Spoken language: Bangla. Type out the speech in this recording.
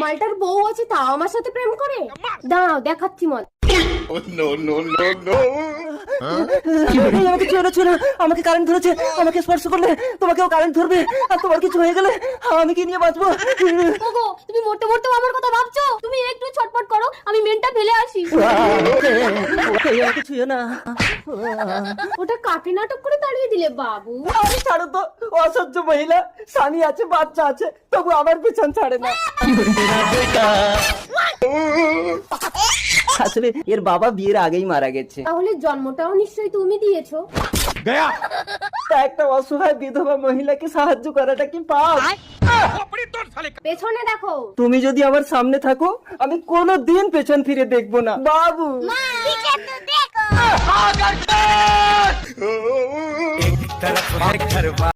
মালটার বউ আছে তাও আমার সাথে প্রেম করে? দাঁড়াও দেখাচ্ছি মল। আমাকে ছুঁয়ে না, আমাকে কারেন্ট ধরেছে। আমাকে স্পর্শ করলে তোমাকেও কারেন্ট ধরবে, আর তোমার কিছু হয়ে গেলে আমি কি নিয়ে বাঁচবো? ওগো তুমি মরতে মরতেও আমার কথা ভাবছো? তুমি একটু ছটফট করো, আমি মেনটা ফেলে আসি। আমাকে ছুঁয়ে না। ওটা কাকে নাটক করে তাড়িয়ে দিলে বাবু? আমি ছাড়ো তো, অসহ্য মহিলা, স্বামী আছে, বাচ্চা আছে, তবু আমার পিছন ছাড়ে না। আসলে এর বাবা বিয়ের আগেই মারা গেছে। তাহলে জন্মটাও নিশ্চয়ই তুমি দিয়েছো। তা একটা অসহায় বিধবা মহিলাকে সাহায্য করাটা কি পাপ? পেছনে দেখো। তুমি যদি আমার সামনে থাকো আমি কোনোদিন পেছন ফিরে দেখবো না বাবু। एक तरफ है घर